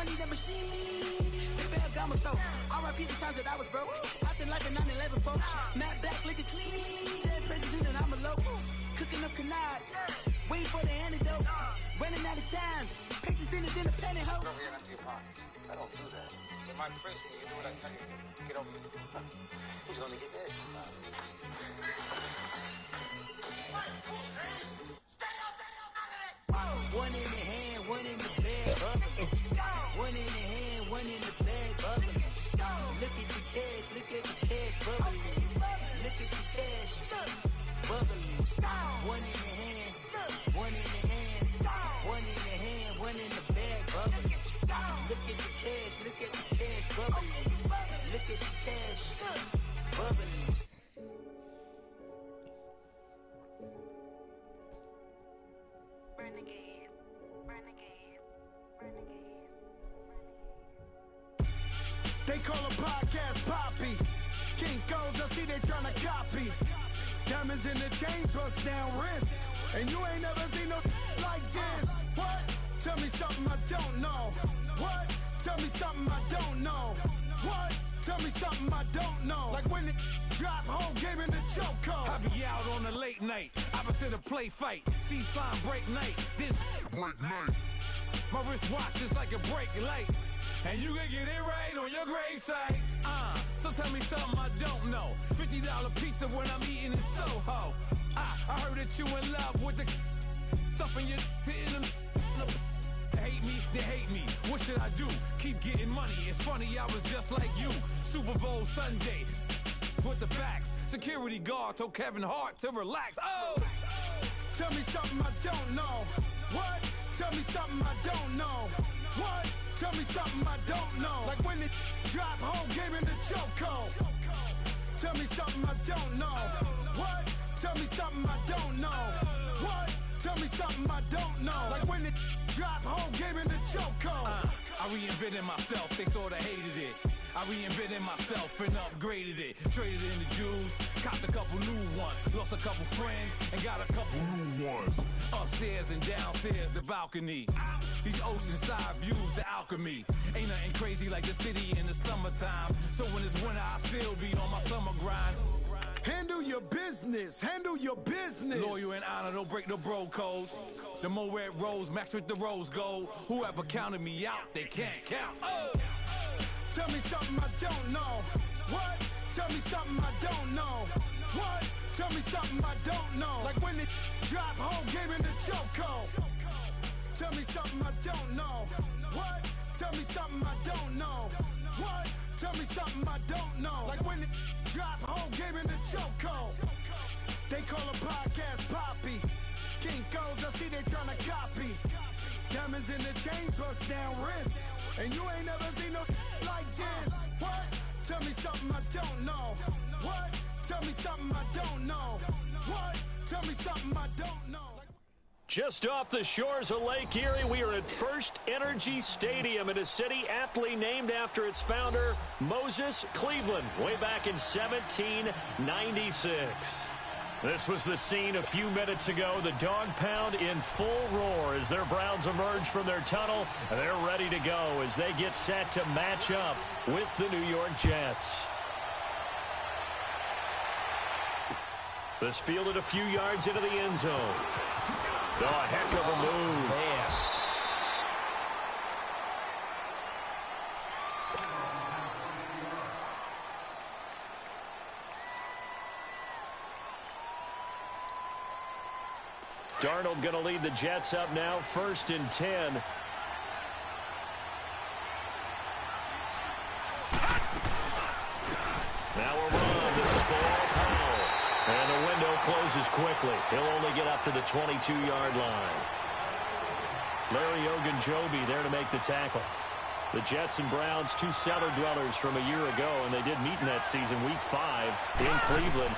money, the machine. Gamma stove. R.I.P. the times that I was broke. Acting like a 9/11 folks. Matte black, liquor clean. Dead presses in and I'm a local. Cooking up canard. Waiting for the antidote. Running out of time. Pictures thinner than a penny hoe. Over here empty your pockets. I don't do that. In my prison, you do what I tell you. Get over here. He's gonna get this. One in the hand, one in the bag, bubbling. One in the hand, one in the bag, bubbling. Look at the cash, bubbling. Look at the cash, bubbling. One in the hand, one in the hand, one in the hand, one in the bag, bubbling. Look at the cash, bubbling. Look at the cash, bubbling. They call a podcast Poppy. Kinkos, I see they tryna copy. Diamonds in the chains, bust down wrists. And you ain't never seen no like this. What? Tell me something I don't know. What? Tell me something I don't know. What? Tell me something I don't know. Like when it drop, whole game in the chokehold. I be out on a late night, opposite a play fight. See sign break night, this break night. My wristwatch is like a brake light. And you can get it right on your gravesite. So tell me something I don't know. $50 pizza when I'm eating in Soho. I heard that you in love with the stuff in your in them. Hate me, they hate me. What should I do? Keep getting money. It's funny, I was just like you. Super Bowl Sunday. With the facts. Security guard told Kevin Hart to relax. Oh! Tell me something I don't know. What? Tell me something I don't know. What? Tell me something I don't know. Like when it drop, whole game in the chokehold. Tell me something I don't know. What? Tell me something I don't know. What? Tell me something I don't know. Like when it drop, whole game in the chokehold. I reinvented myself, they sorta hated it. I reinvented myself and upgraded it. Traded in the Jews, copped a couple new ones. Lost a couple friends and got a couple new ones. Upstairs and downstairs, the balcony. These oceanside views, the alchemy. Ain't nothing crazy like the city in the summertime. So when it's winter, I still be on my summer grind. Handle your business, handle your business. Loyal and honor, don't break the bro codes. The more red rose, max with the rose gold. Whoever counted me out, they can't count. Oh! Tell me something I don't know. What? Tell me something I don't know. What? Tell me something I don't know. Like when it drop, whole game in the chokehold. Tell me something I don't know. What? Tell me something I don't know. What? Tell me something I don't know. Like when it drop, whole game in the chokehold. They call a podcast Poppy. Kinkos, I see they tryna copy. Diamonds in the chains, bust down wrists. And you ain't never seen no like this. What? Tell me something I don't know. What? Tell me something I don't know. What? Tell me something I don't know. Just off the shores of Lake Erie, we are at First Energy Stadium in a city aptly named after its founder, Moses Cleveland, way back in 1796. This was the scene a few minutes ago. The dog pound in full roar as their Browns emerge from their tunnel. They're ready to go as they get set to match up with the New York Jets. This fielded a few yards into the end zone. Oh, a heck of a move. Man. Darnold going to lead the Jets up now, 1st and 10. Now a run. This is Bilal Powell. And the window closes quickly. He'll only get up to the 22-yard line. Larry Ogunjobi there to make the tackle. The Jets and Browns, two cellar dwellers from a year ago, and they did meet in that season, Week 5 in Cleveland.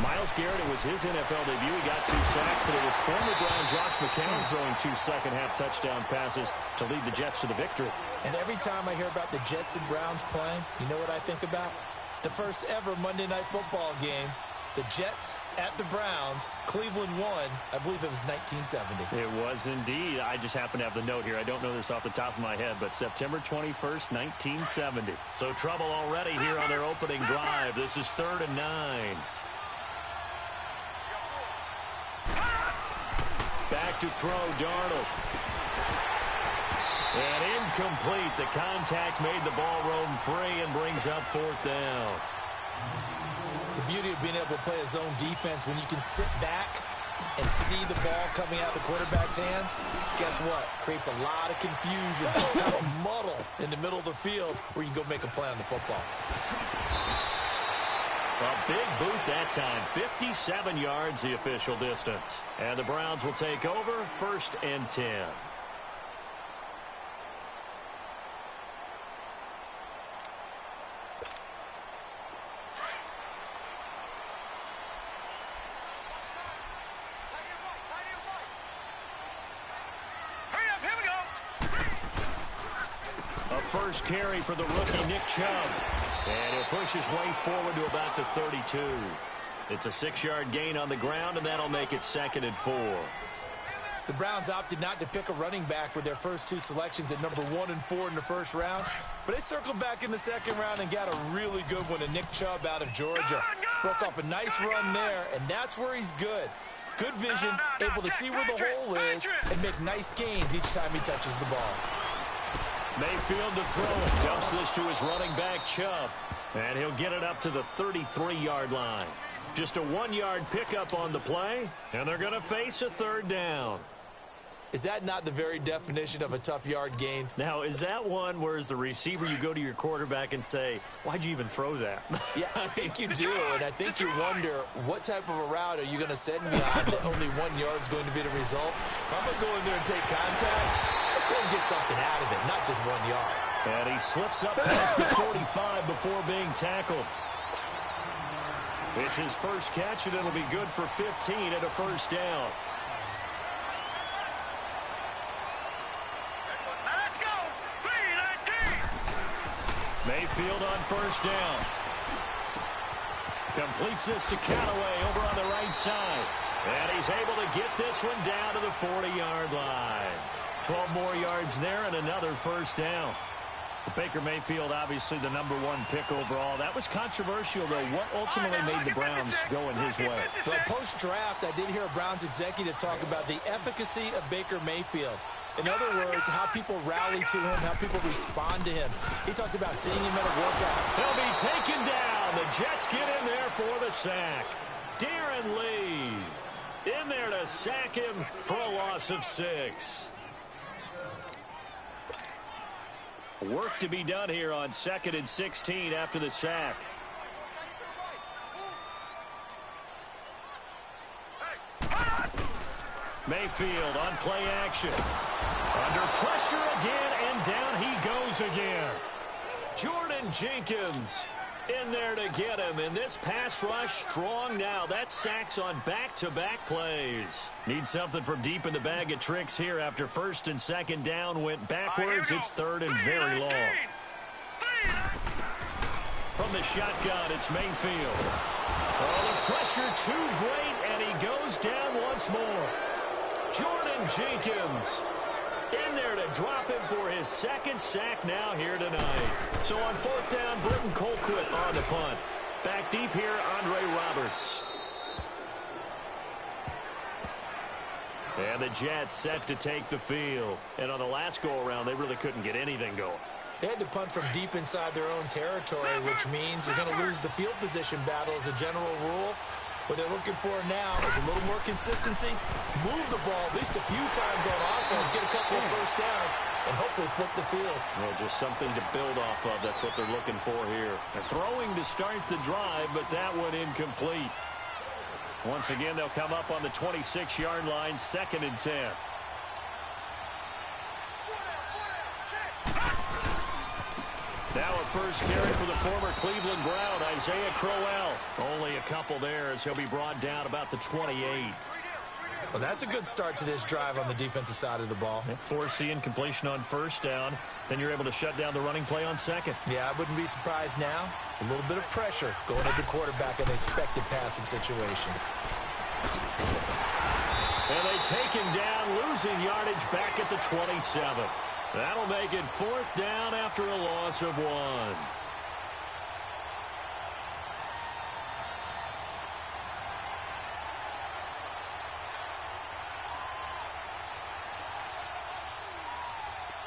Myles Garrett, it was his NFL debut. He got 2 sacks, but it was former Brown Josh McCown throwing 2 second-half touchdown passes to lead the Jets to the victory. And every time I hear about the Jets and Browns playing, you know what I think about? The first ever Monday Night Football game The Jets at the Browns. Cleveland won. I believe it was 1970. It was indeed. I just happen to have the note here. I don't know this off the top of my head, but September 21st, 1970. So trouble already here on their opening drive. This is 3rd and 9. Back to throw, Darnold. And incomplete. The contact made the ball roam free and brings up 4th down. The beauty of being able to play a zone defense when you can sit back and see the ball coming out of the quarterback's hands, guess what? Creates a lot of confusion, kind of muddle in the middle of the field where you can go make a play on the football. A big boot that time. 57 yards the official distance. And the Browns will take over 1st and 10. First carry for the rookie Nick Chubb. And he'll push his way forward to about the 32. It's a 6-yard gain on the ground, and that'll make it 2nd and 4. The Browns opted not to pick a running back with their first 2 selections at number 1 and 4 in the first round. But they circled back in the second round and got a really good one in Nick Chubb out of Georgia. Broke off a nice run there, and that's where he's good. Good vision, able to see where the hole is, and make nice gains each time he touches the ball. Mayfield to throw it. Dumps this to his running back, Chubb. And he'll get it up to the 33-yard line. Just a 1-yard pickup on the play, and they're going to face a 3rd down. Is that not the very definition of a tough yard gain? Now, is that one where as the receiver you go to your quarterback and say, why'd you even throw that? Yeah, I think you do, and I think you wonder what type of a route are you going to send me on that only 1 yard is going to be the result? If I'm going to go in there and take contact, let's go and get something out of it, not just 1 yard. And he slips up past the 45 before being tackled. It's his first catch, and it'll be good for 15 and a 1st down. Mayfield on 1st down. Completes this to Callaway over on the right side. And he's able to get this one down to the 40-yard line. 12 more yards there and another 1st down. Baker Mayfield, obviously the number 1 pick overall. That was controversial, though. What ultimately made the Browns go in his way? Well, post-draft, I did hear a Browns executive talk about the efficacy of Baker Mayfield. In other words, how people rally to him, how people respond to him. He talked about seeing him at a workout. He'll be taken down. The Jets get in there for the sack. Darren Lee in there to sack him for a loss of 6. Work to be done here on 2nd and 16 after the sack. Mayfield on play action. Under pressure again, and down he goes again. Jordan Jenkins in there to get him, and this pass rush strong now. That sacks on back-to-back plays. Need something from deep in the bag of tricks here after 1st and 2nd down went backwards. It's 3rd and very long. From the shotgun, it's Mayfield. Oh, the pressure too great, and he goes down once more. Jordan Jenkins in there to drop him for his 2nd sack now here tonight. So on 4th down, Britton Colquitt on the punt. Back deep here, Andre Roberts. And the Jets set to take the field. And on the last go-around, they really couldn't get anything going. They had to punt from deep inside their own territory, which means you're going to lose the field position battle as a general rule. What they're looking for now is a little more consistency, move the ball at least a few times on offense, get a couple of 1st downs, and hopefully flip the field. Well, just something to build off of. That's what they're looking for here. They're throwing to start the drive, but that one incomplete. Once again, they'll come up on the 26-yard line, 2nd and 10. Now a first carry for the former Cleveland Brown, Isaiah Crowell. Only a couple there as he'll be brought down about the 28. Well, that's a good start to this drive on the defensive side of the ball. Forcing completion on first down. Then you're able to shut down the running play on second. Yeah, I wouldn't be surprised now. A little bit of pressure going at the quarterback in an expected passing situation. And they take him down, losing yardage back at the 27. That'll make it 4th down after a loss of 1.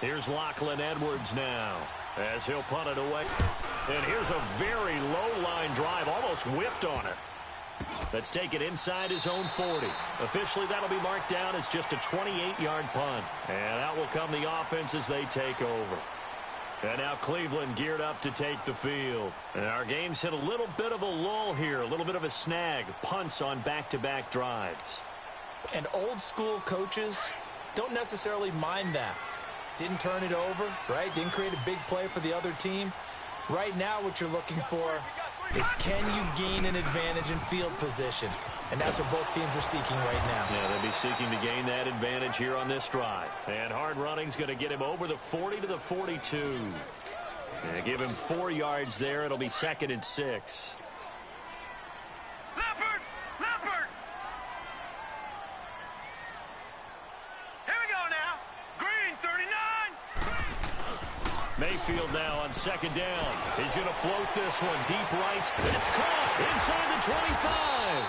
Here's Lachlan Edwards now as he'll punt it away. And here's a very low-line drive, almost whiffed on it. That's taken inside his own 40. Officially, that'll be marked down as just a 28-yard punt. And out will come the offense as they take over. And now Cleveland geared up to take the field. And our game's hit a little bit of a lull here, a little bit of a snag. Punts on back-to-back drives. And old-school coaches don't necessarily mind that. Didn't turn it over, right? Didn't create a big play for the other team. Right now what you're looking for is can you gain an advantage in field position? And that's what both teams are seeking right now. Yeah, they'll be seeking to gain that advantage here on this drive. And hard running's going to get him over the 40 to the 42. And give him 4 yards there. It'll be 2nd and 6. Leopard! Leopard! Here we go now. Green, 39. Mayfield now on 2nd down. He's going to float this one deep right. It's caught inside the 25.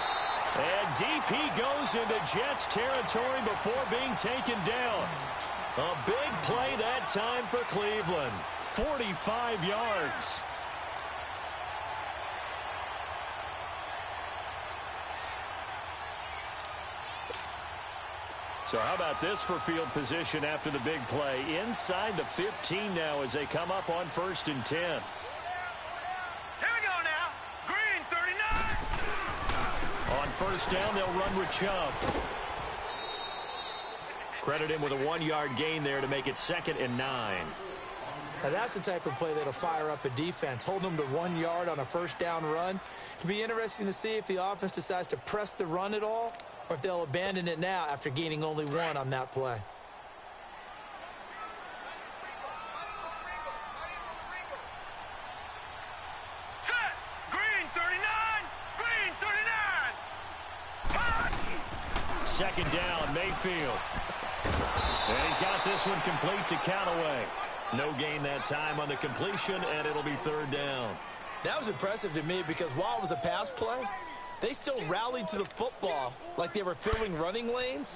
And deep he goes into Jets territory before being taken down. A big play that time for Cleveland. 45 yards. So how about this for field position after the big play? Inside the 15 now as they come up on 1st and 10. Here we go now. Green, 39. On 1st down, they'll run with Chubb. Credit him with a 1-yard gain there to make it 2nd and 9. Now that's the type of play that'll fire up a defense. Hold them to 1 yard on a 1st down run. It'll be interesting to see if the offense decides to press the run at all, or if they'll abandon it now after gaining only 1 on that play. Set. Green, 39. Green, 39. 2nd down, Mayfield. And he's got this one complete to Callaway. No gain that time on the completion, and it'll be 3rd down. That was impressive to me because while it was a pass play, they still rallied to the football like they were filling running lanes,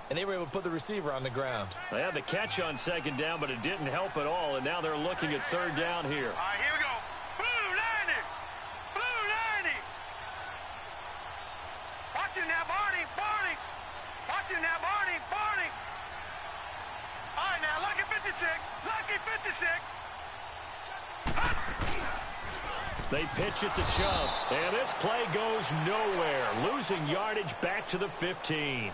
and they were able to put the receiver on the ground. They had the catch on 2nd down, but it didn't help at all, and now they're looking at 3rd down here. All right, here we go. Blue 90. Blue 90. Watching now, Barney. Barney. Watching now, Barney. Barney. All right, now, lucky 56. Lucky 56. They pitch it to Chubb, and this play goes nowhere, losing yardage back to the 15.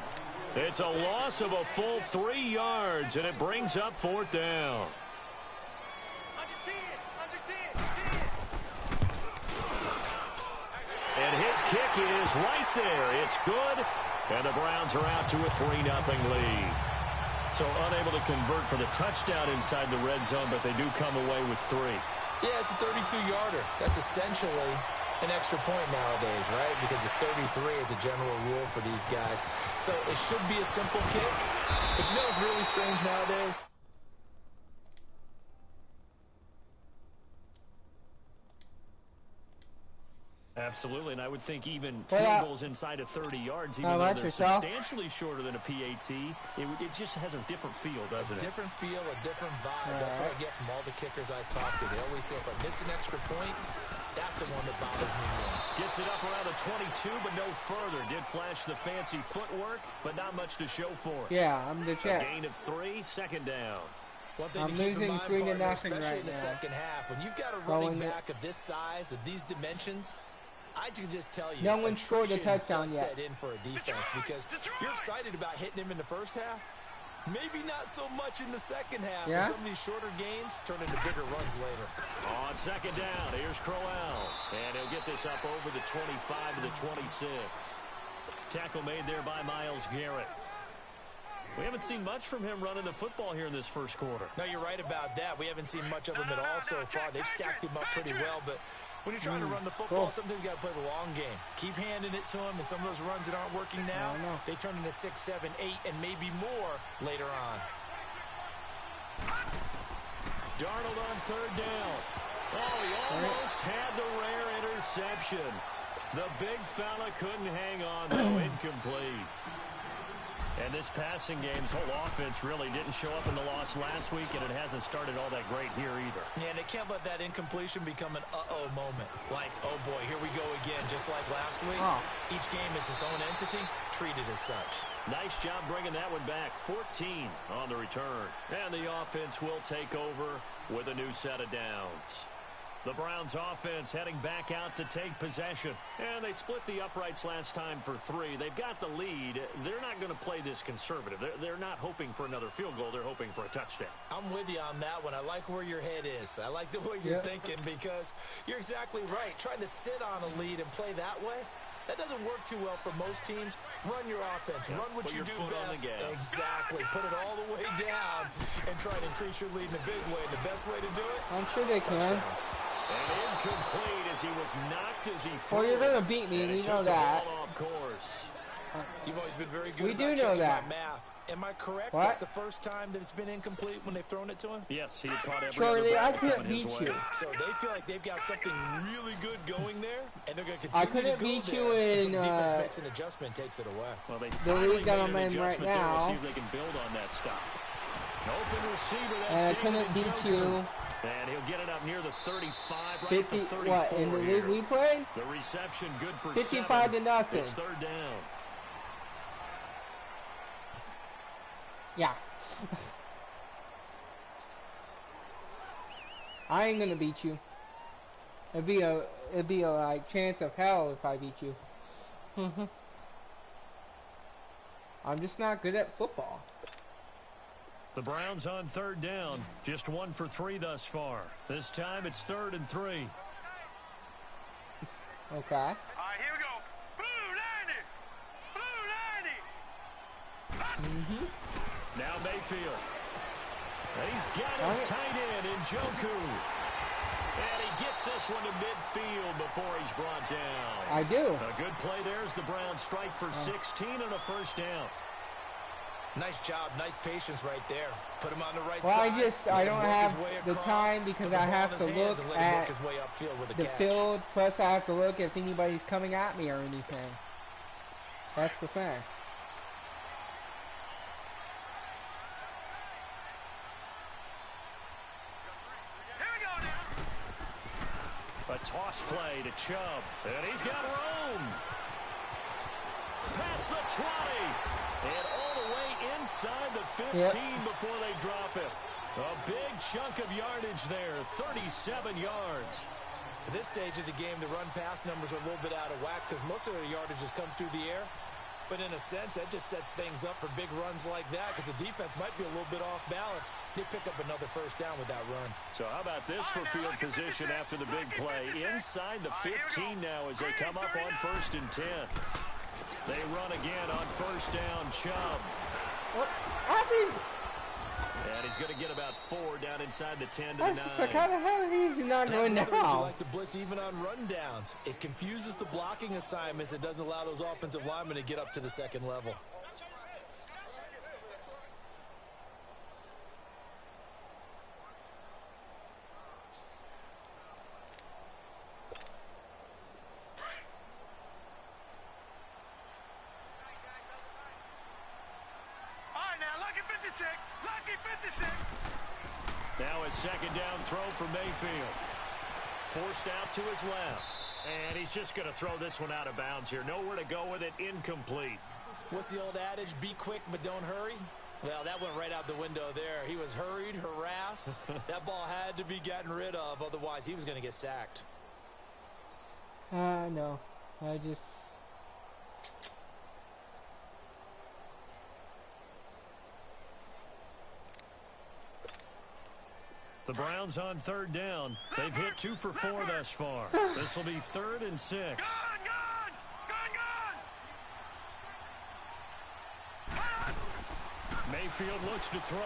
It's a loss of a full 3 yards, and it brings up 4th down. Under 10. And his kick is right there. It's good, and the Browns are out to a 3-0 lead. So unable to convert for the touchdown inside the red zone, but they do come away with 3. Yeah, it's a 32-yarder. That's essentially an extra point nowadays, right? Because it's 33 as a general rule for these guys. So it should be a simple kick. But you know what's really strange nowadays? Absolutely, and I would think even field goals inside of 30 yards, even though they're substantially shorter than a PAT, it just has a different feel, doesn't it? A different feel, a different vibe. That's what I get from all the kickers I talk to. They always say if I miss an extra point, that's the one that bothers me more. Gets it up around the 22, but no further. Did flash the fancy footwork, but not much to show for it. Yeah, I'm the Jets. A gain of 3, 2nd down. One thing I'm to keep in losing mind, 3-0 especially right in the now. second half, when you've got a running back of this size, of these dimensions, I can just tell you, no one scored a touchdown does yet. set in for a defense because you're excited about hitting him in the first half. Maybe not so much in the second half. Yeah? Some of these shorter gains turn into bigger runs later. On 2nd down, here's Crowell. And he'll get this up over the 25 to the 26. Tackle made there by Myles Garrett. We haven't seen much from him running the football here in this first quarter. No, you're right about that. We haven't seen much of him at all so far. They've stacked him up pretty well, but when you're trying to run the football, sometimes you got to play the long game. Keep handing it to him, and some of those runs that aren't working now, they turn into 6, 7, 8, and maybe more later on. Darnold on third down. Oh, he almost had the rare interception. The big fella couldn't hang on, though. Incomplete. And this passing game's whole offense really didn't show up in the loss last week, and it hasn't started all that great here either. Yeah, and they can't let that incompletion become an uh-oh moment. Like, oh boy, here we go again, just like last week. Each game is its own entity, treated as such. Nice job bringing that one back. 14 on the return. And the offense will take over with a new set of downs. The Browns offense heading back out to take possession. And they split the uprights last time for 3. They've got the lead. They're not going to play this conservative. They're not hoping for another field goal. They're hoping for a touchdown. I'm with you on that one. I like where your head is. I like the way you're thinking because you're exactly right. Trying to sit on a lead and play that way, that doesn't work too well for most teams. Run your offense. Run what you do best. Exactly. Put it all the way down and try to increase your lead in a big way. And the best way to do it? I'm sure they can. And incomplete as he was knocked as he threw. Well, you're going to beat me. We know that. Off course. You've always been very good we about do know checking that. my math. Am I correct? What? That's the first time that it's been incomplete when they've thrown it to him? Yes, he had caught every Charlie, other I ball couldn't coming his beat way. you. So they feel like they've got something really good going there, and they're going to continue I couldn't to go beat there you in, until the defense makes an adjustment, takes it away. Well, they the league that made I'm an in right adjustment there. We'll now. see if they can build on that stop. Open receiver, that's And I David couldn't beat Njoku. you. And he'll get it up near the 35, right 50, at the 34 what, in the league we played? The reception good for 55 to 7. nothing. It's third down. Yeah. I ain't gonna beat you. It'd be a like chance of hell if I beat you. I'm just not good at football. The Browns on third down. Just 1 for 3 thus far. This time it's 3rd and 3. Okay. All right, here we go. Blue 90. Blue 90. Now Mayfield. And he's got his tight end in Njoku. And he gets this one to midfield before he's brought down. I do. A good play there as the Browns strike for 16 and a first down. Nice job, nice patience right there. Put him on the right Well, side. I don't have the time because I have to look at the field. Plus, I have to look if anybody's coming at me or anything. That's the thing. A toss play to Chubb. And he's got room. Past the 20. And all the way inside the 15 before they drop it. A big chunk of yardage there. 37 yards. At this stage of the game, the run-pass numbers are a little bit out of whack because most of the yardage has come through the air. But in a sense, that just sets things up for big runs like that because the defense might be a little bit off balance. They pick up another first down with that run. So how about this for field position after the big play? Inside the 15 now as they come up on 1st and 10. They run again on first down, Chubb. What happened? And he's going to get about 4 down inside the 10 to the 9. Like, how the hell is he not going That's now? like to blitz even on rundowns. It confuses the blocking assignments. It doesn't allow those offensive linemen to get up to the second level. Now a second down throw for Mayfield. Forced out to his left. And he's just going to throw this one out of bounds here. Nowhere to go with it. Incomplete. What's the old adage? Be quick, but don't hurry. Well, that went right out the window there. He was hurried, harassed. That ball had to be gotten rid of. Otherwise, he was going to get sacked. No. I just... The Browns on third down. They've hit 2 for 4 thus far. This will be 3rd and 6. Mayfield looks to throw.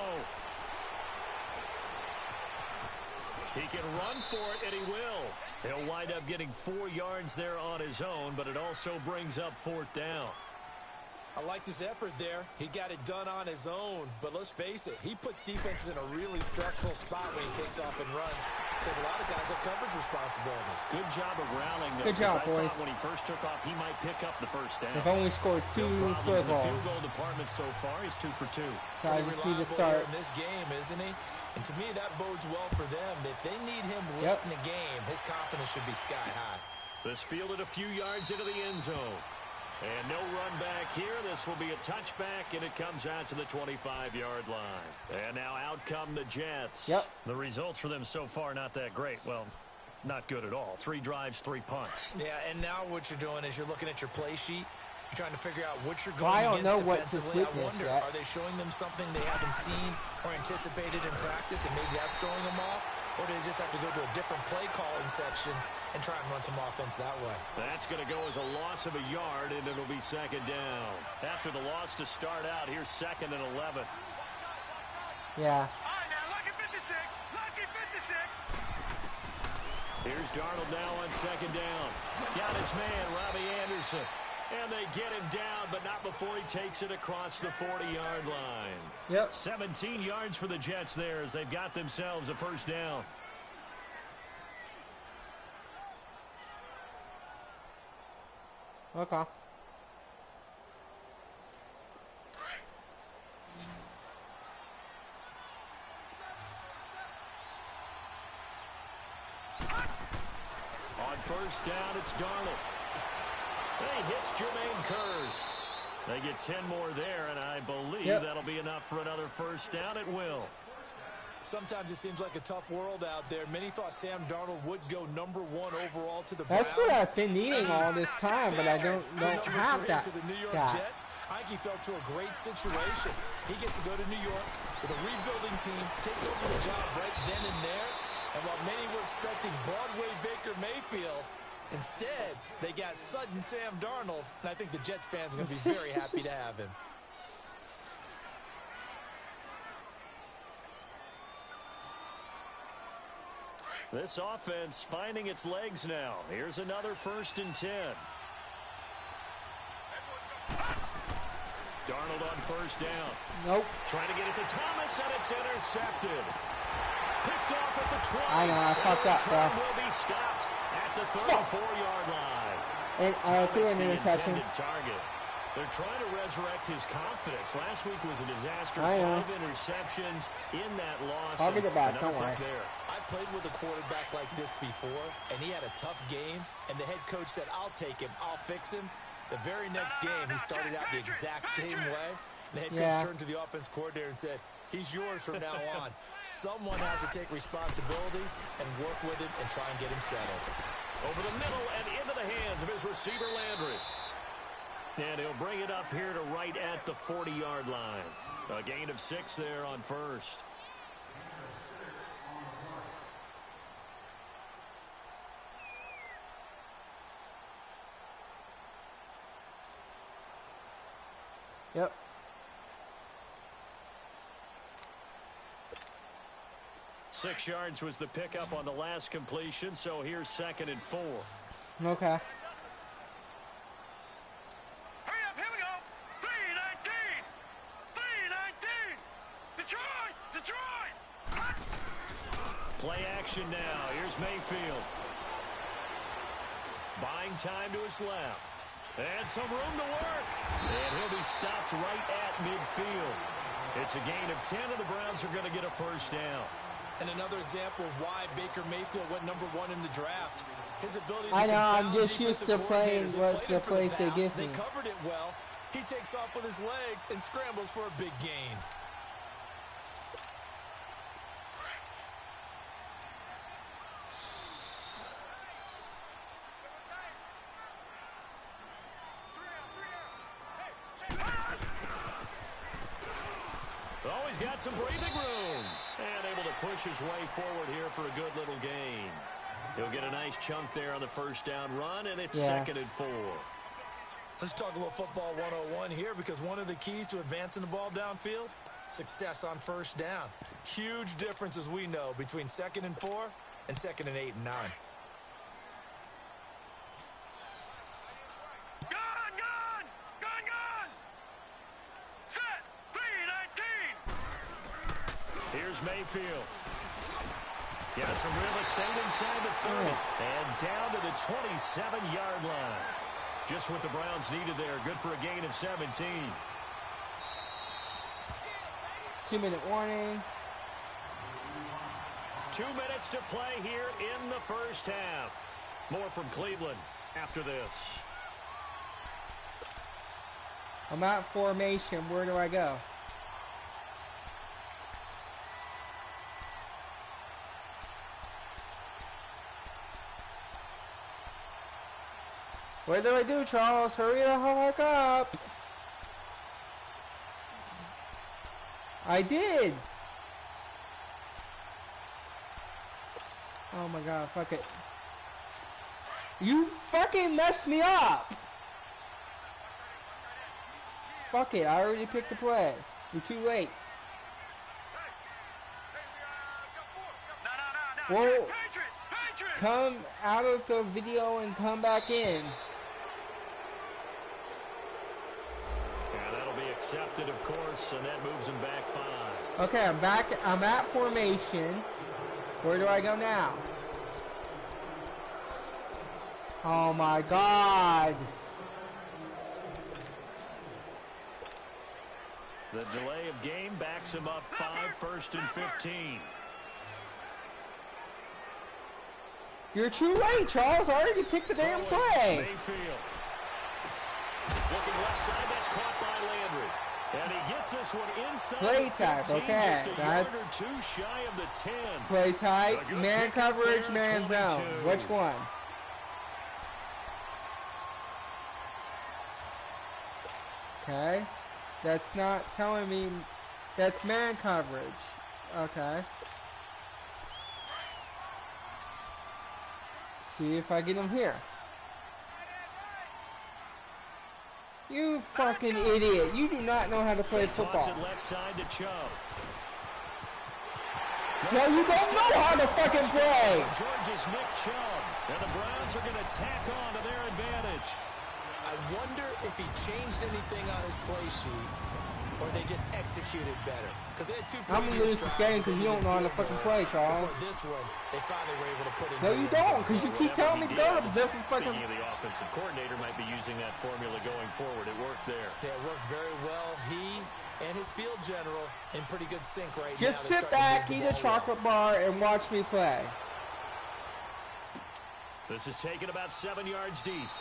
He can run for it, and he will. He'll wind up getting 4 yards there on his own, but it also brings up 4th down. I liked his effort there. He got it done on his own. But let's face it, he puts defenses in a really stressful spot when he takes off and runs because a lot of guys have coverage responsibilities. Good job of rallying, though. Good job, boys. I thought when he first took off, he might pick up the first down. They've only scored 2 no field in the goals. field goal department so far. He's 2 for 2. So I just need to start. In this game, isn't he? And to me, that bodes well for them. If they need him late in the game, his confidence should be sky high. This fielded a few yards into the end zone. And no run back here. This will be a touchback, and it comes out to the 25-yard line. And now out come the Jets. Yep. The results for them so far not that great. Well, not good at all. 3 drives, 3 punts. Yeah, and now what you're doing is you're looking at your play sheet. You're trying to figure out what you're Well, I going don't against know what's his defensively. I weakness wonder, yet. are they showing them something they haven't seen or anticipated in practice, and maybe that's throwing them off? Or do they just have to go to a different play calling section and try and run some offense that way? That's going to go as a loss of a yard, and it'll be 2nd down. After the loss to start out, here's 2nd and 11. Yeah. All right, now, lucky 56. Lucky 56. Here's Darnold now on 2nd down. Got his man, Robbie Anderson. And they get him down, but not before he takes it across the 40-yard line. Yep. 17 yards for the Jets there as they've got themselves a 1st down. Okay. On 1st down, it's Darnold. He hits Jermaine Kearse. They get 10 more there, and I believe that'll be enough for another 1st down. It will. Sometimes it seems like a tough world out there. Many thought Sam Darnold would go number 1 overall to the Browns. That's what I've been needing all this time, but I don't have that. To the New York guy. Jets, I think he fell to a great situation. He gets to go to New York with a rebuilding team, take over the job right then and there. And while many were expecting Broadway Baker Mayfield, instead, they got sudden Sam Darnold, and I think the Jets fans are going to be very happy to have him. This offense finding its legs now. Here's another 1st and 10. Darnold on 1st down. Nope. Trying to get it to Thomas, and it's intercepted. Picked off at the 20. I know, I fucked up, bro. Will be stopped at the 34-yard line. And I threw an interception. Target. They're trying to resurrect his confidence. Last week was a disaster. I know. 5 interceptions in that loss. I'll get it back, don't worry. I played with a quarterback like this before, and he had a tough game, and the head coach said, I'll take him, I'll fix him. The very next game, he started out the exact same way. The head coach turned to the offense coordinator and said, he's yours from now on. Someone has to take responsibility and work with him and try and get him settled. Over the middle and into the hands of his receiver, Landry. And he'll bring it up here to right at the 40-yard line. A gain of 6 there on 1st. Yep. Six yards was the pickup on the last completion, so here's 2nd and 4. Okay. Hurry up, here we go. 319. 319. Detroit. Detroit. Play action now. Here's Mayfield. Buying time to his left. And some room to work. And he'll be stopped right at midfield. It's a gain of 10, and the Browns are going to get a 1st down. And another example of why Baker Mayfield went number 1 in the draft. His ability to I know, I'm confound just used defensive to playing coordinators. what the plays they give They me. covered it well. He takes off with his legs and scrambles for a big gain. Oh, he's got some breathing room. And able to push his way forward here for a good little gain. He'll get a nice chunk there on the 1st down run, and it's 2nd and 4. Let's talk a little football 101 here, because one of the keys to advancing the ball downfield, success on first down. Huge difference, as we know, between 2nd and 4 and 2nd and 8 and 9. Set, 3-19. Here's Mayfield. Got some real estate inside the 30 and down to the 27-yard line. Just what the Browns needed there. Good for a gain of 17. 2-minute warning. 2 minutes to play here in the first half. More from Cleveland after this. I'm at formation. Where do I go? What do I do, Charles? Hurry the heck up! I did! Oh my god, fuck it. You fucking messed me up! Fuck it, I already picked the play. You're too late. Well, come out of the video and come back in. Accepted, of course, and that moves him back 5. Okay, I'm back. I'm at formation. Where do I go now? Oh my god. The delay of game backs him up 5, 1st and 15. You're too late, Charles. I already picked the damn play. Mayfield. Looking left side, that's caught by Landry. And he gets this one inside play the 15, type, okay. just a yard or 2 shy of the 10. Play type, man coverage, man zone. Which one? Okay. That's not telling me that's man coverage. Okay. See if I get him here. You fucking idiot. You do not know how to play football. Left side to Cho. So you don't know how to fucking play. Georgia's Nick Chubb. And the Browns are going to tack on to their advantage. I wonder if he changed anything on his play sheet or they just executed better. Because they had 2 I'm going to lose this game because you don't know how to fucking play, Charles. This one, they finally were able to put it in. No, you don't, because you keep telling me to go to different fucking... Speaking of the offensive coordinator might be using that formula going forward. It worked there. Yeah, it worked very well. He and his field general in pretty good sync right now. Just sit back, eat a chocolate bar, and watch me play. This is taken about 7 yards deep.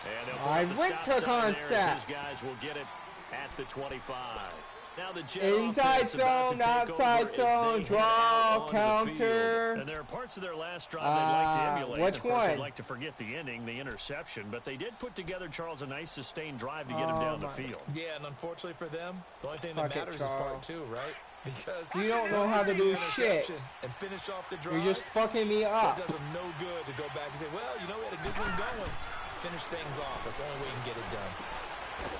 And I went to concept. His guys will get it at the 25. Now the inside zone, outside zone, draw, counter. And there are parts of their last drive they'd like to emulate. Which of course, one? They'd like to forget the ending, the interception, but they did put together, Charles, a nice sustained drive to get him down the field. Yeah, and unfortunately for them, the only thing that matters is part 2, right? Because you don't know how to do shit. And finish off the drive. You're just fucking me up. It does them no good to go back and say, well, you know, we had a good one going. Finish things off. That's the only way you can get it done.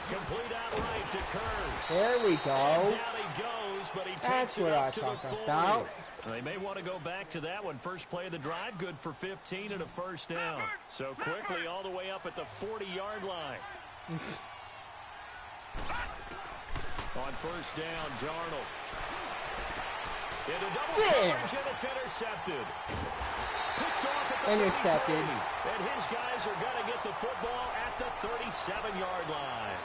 Complete out right to Kurz. There we go. And down he goes, but he takes it up to the 40. About. They may want to go back to that one. First play of the drive, good for 15 and a first down. So quickly all the way up at the 40-yard line. On first down, Darnold. Into double coverage, and it's intercepted. Picked off at the intercepted. 30, and his guys are going to get the football at the 37-yard line.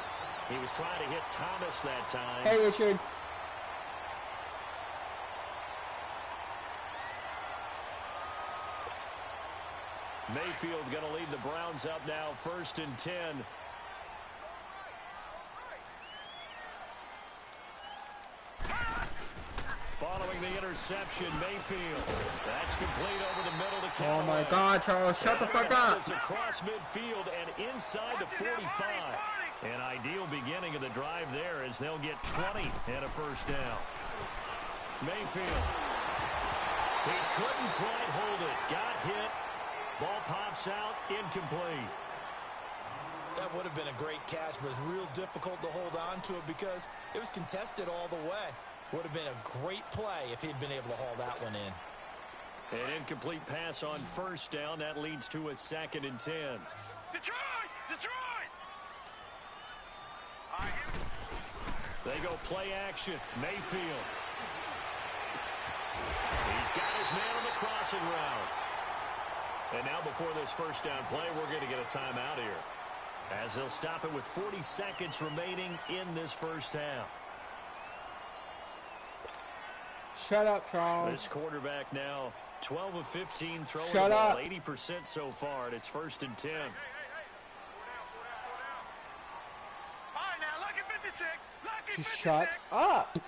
He was trying to hit Thomas that time. Hey, Richard. Mayfield going to lead the Browns up now, 1st and 10. Following the interception, Mayfield. That's complete over the middle to Callaway. Oh my God, Charles, shut the fuck up. It's across midfield and inside the 45. An ideal beginning of the drive there as they'll get 20 and a first down. Mayfield. He couldn't quite hold it. Got hit. Ball pops out, incomplete. That would have been a great catch, but it's real difficult to hold on to it because it was contested all the way. Would have been a great play if he'd been able to haul that one in. An incomplete pass on first down. That leads to a 2nd and 10. Detroit! Detroit! They go play action. Mayfield. He's got his man on the crossing route. And now before this first down play, we're going to get a timeout here, as they'll stop it with 40 seconds remaining in this first half. Shut up, Charles. This quarterback now 12 of 15 throwing Shut the ball, up. 80% so far, and it's 1st and 10. All right, now, lucky 56. Lucky 56. Shut up.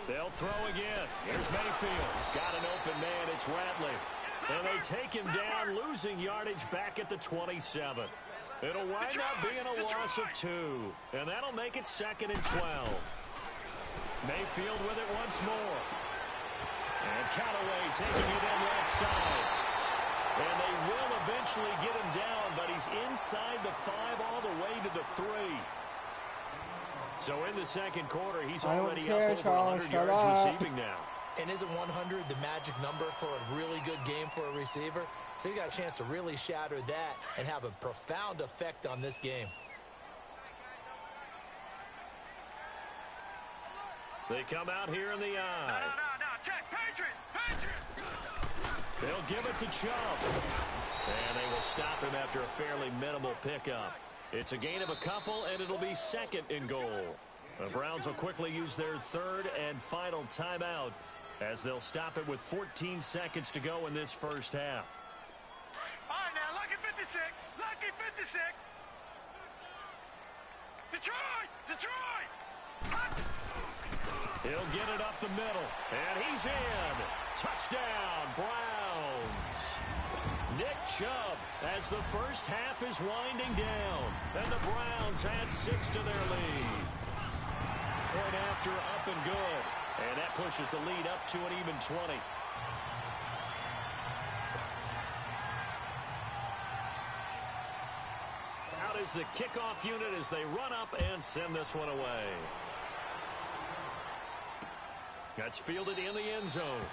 They'll throw again. Here's Mayfield. Got an open man. It's Ratley. And they take him down, losing yardage back at the 27. It'll wind up being a loss of 2. And that'll make it 2nd and 12. Mayfield with it once more. And Callaway taking it in left side. And they will eventually get him down, but he's inside the 5 all the way to the 3. So in the second quarter, he's already up over 100 yards receiving now. And isn't 100 the magic number for a really good game for a receiver? So he got a chance to really shatter that and have a profound effect on this game. They come out here in the eye. No, check. Patriot! They'll give it to Chubb. And they will stop him after a fairly minimal pickup. It's a gain of a couple, and it'll be 2nd and goal. The Browns will quickly use their 3rd and final timeout, as they'll stop it with 14 seconds to go in this first half. All right, now, lucky 56. Lucky 56. Detroit! He'll get it up the middle, and he's in. Touchdown, Browns. Nick Chubb, as the first half is winding down, and the Browns add 6 to their lead. Point after, up and good, and that pushes the lead up to an even 20. Out is the kickoff unit as they run up and send this one away. That's fielded in the end zone.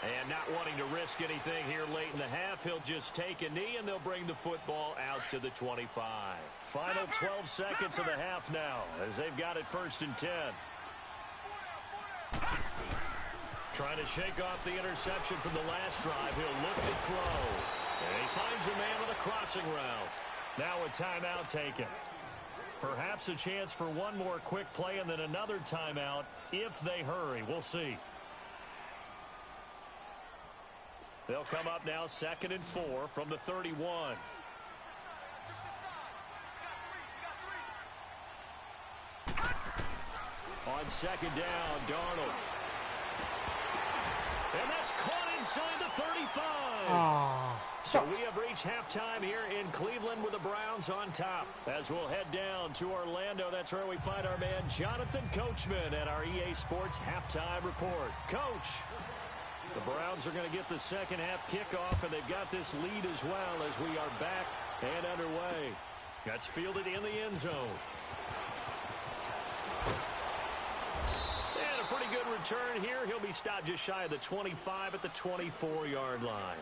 And not wanting to risk anything here late in the half, he'll just take a knee, and they'll bring the football out to the 25. Final 12 seconds of the half now, as they've got it 1st and 10. Trying to shake off the interception from the last drive. He'll look to throw. And he finds a man on the crossing route. Now a timeout taken. Perhaps a chance for one more quick play and then another timeout if they hurry. We'll see. They'll come up now 2nd and 4 from the 31. On 2nd down, Darnold. And that's caught inside the 35. So we have reached halftime here in Cleveland with the Browns on top. As we'll head down to Orlando, that's where we find our man Jonathan Coachman at our EA Sports Halftime Report. Coach, the Browns are going to get the second half kickoff, and they've got this lead as well as we are back and underway. That's fielded in the end zone. And a pretty good return here. He'll be stopped just shy of the 25 at the 24-yard line.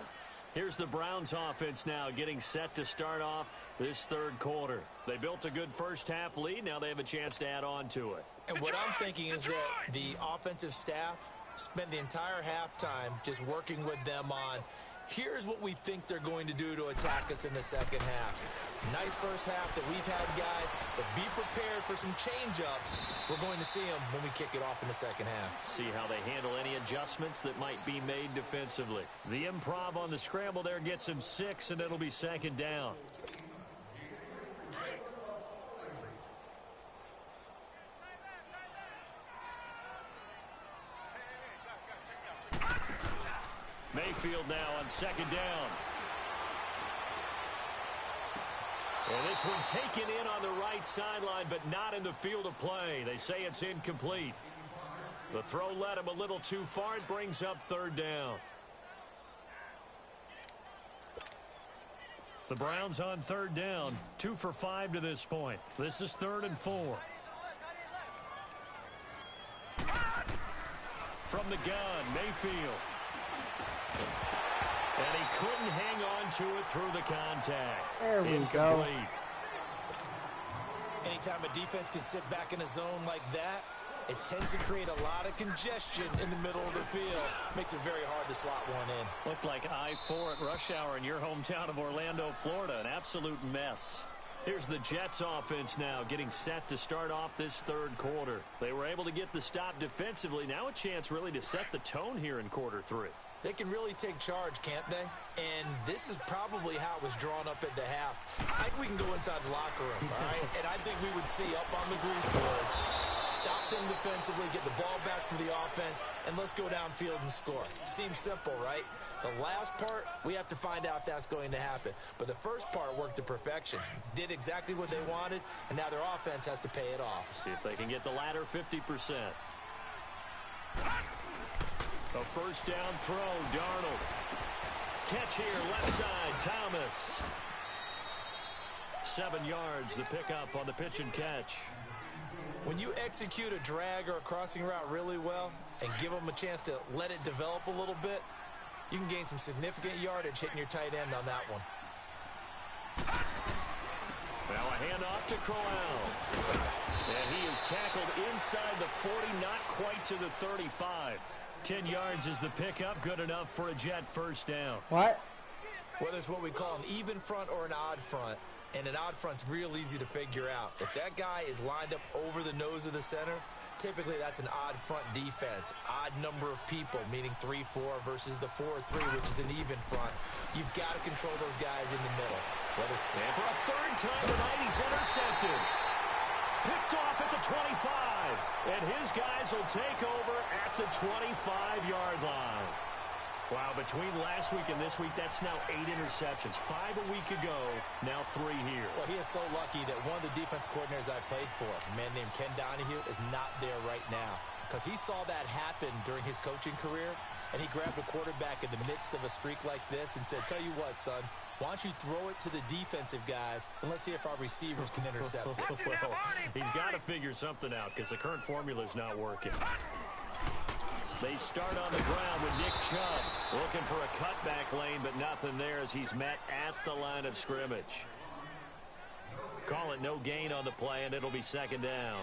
Here's the Browns offense now getting set to start off this third quarter. They built a good first half lead. Now they have a chance to add on to it. And what I'm thinking is that the offensive staff spent the entire halftime just working with them on, here's what we think they're going to do to attack us in the second half. Nice first half that we've had, guys, but be prepared for some change-ups. We're going to see them when we kick it off in the second half. See how they handle any adjustments that might be made defensively. The improv on the scramble there gets him 6, and it'll be 2nd down. Mayfield now on 2nd down. And this one taken in on the right sideline, but not in the field of play. They say it's incomplete. The throw led him a little too far. It brings up 3rd down. The Browns on third down, 2 for 5 to this point. This is 3rd and 4. From the gun, Mayfield. And he couldn't hang on to it through the contact. There we go. Anytime a defense can sit back in a zone like that, it tends to create a lot of congestion in the middle of the field. Makes it very hard to slot one in. Looked like I-4 at rush hour in your hometown of Orlando, Florida. An absolute mess. Here's the Jets offense now getting set to start off this third quarter. They were able to get the stop defensively. Now a chance really to set the tone here in quarter 3. They can really take charge, can't they? And this is probably how it was drawn up at the half. I think we can go inside the locker room, all right? And I think we would see up on the grease boards, stop them defensively, get the ball back for the offense, and let's go downfield and score. Seems simple, right? The last part, we have to find out that's going to happen. But the first part worked to perfection. Did exactly what they wanted, and now their offense has to pay it off. See if they can get the latter 50%. A first down throw, Darnold. Catch here, left side, Thomas. 7 yards, the pickup on the pitch and catch. When you execute a drag or a crossing route really well and give them a chance to let it develop a little bit, you can gain some significant yardage hitting your tight end on that one. Now a handoff to Crowell. And he is tackled inside the 40, not quite to the 35. 10 yards is the pickup, good enough for a Jet first down. What? Whether it's what we call an even front or an odd front, and an odd front's real easy to figure out. If that guy is lined up over the nose of the center, typically that's an odd front defense. Odd number of people, meaning 3-4 versus the 4-3, which is an even front. You've got to control those guys in the middle. And for a third time tonight, he's intercepted. Picked off at the 25. And his guys will take over at the 25-yard line. Wow, between last week and this week, that's now 8 interceptions. 5 a week ago, now 3 here. Well, he is so lucky that one of the defense coordinators I played for, a man named Ken Donahue, is not there right now. Because he saw that happen during his coaching career, and he grabbed a quarterback in the midst of a streak like this and said, tell you what, son, why don't you throw it to the defensive guys, and let's see if our receivers can intercept it. Well, he's got to figure something out because the current formula is not working. They start on the ground with Nick Chubb looking for a cutback lane, but nothing there as he's met at the line of scrimmage. Call it no gain on the play, and it'll be second down.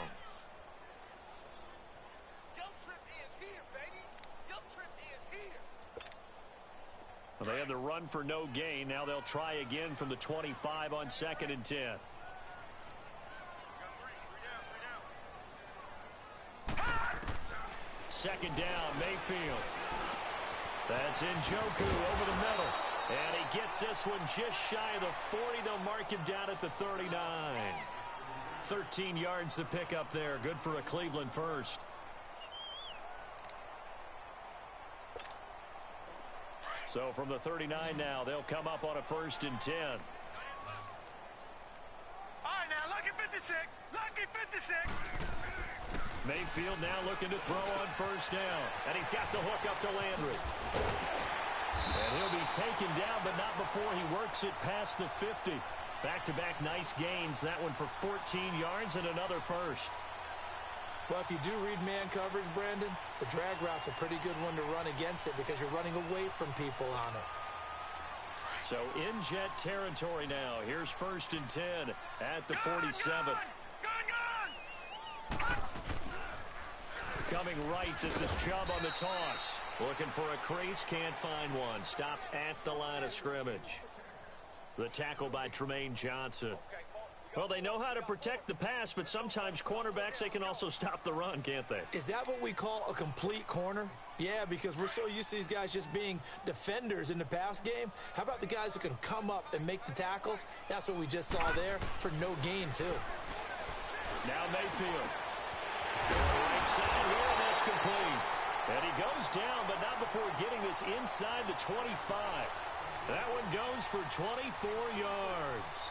Well, they had the run for no gain. Now they'll try again from the 25 on 2nd and 10. Second down, Mayfield. That's Njoku over the middle. And he gets this one just shy of the 40. They'll mark him down at the 39. 13 yards to pick up there. Good for a Cleveland first. So from the 39 now, they'll come up on a 1st and 10. All right, now, lucky 56. Lucky 56. Mayfield now looking to throw on 1st down. And he's got the hook up to Landry. And he'll be taken down, but not before he works it past the 50. Back-to-back nice gains. That one for 14 yards and another first. Well, if you do read man coverage, Brandon, the drag route's a pretty good one to run against it because you're running away from people on it. So in Jet territory now. Here's 1st and 10 at the 47. Coming right, this is Chubb on the toss. Looking for a crease, can't find one. Stopped at the line of scrimmage. The tackle by Tremaine Johnson. Well, they know how to protect the pass, but sometimes cornerbacks, they can also stop the run, can't they? Is that what we call a complete corner? Yeah, because we're so used to these guys just being defenders in the pass game. How about the guys who can come up and make the tackles? That's what we just saw there for no gain, too. Now Mayfield. Right side here, and that's complete. And he goes down, but not before getting this inside the 25. That one goes for 24 yards.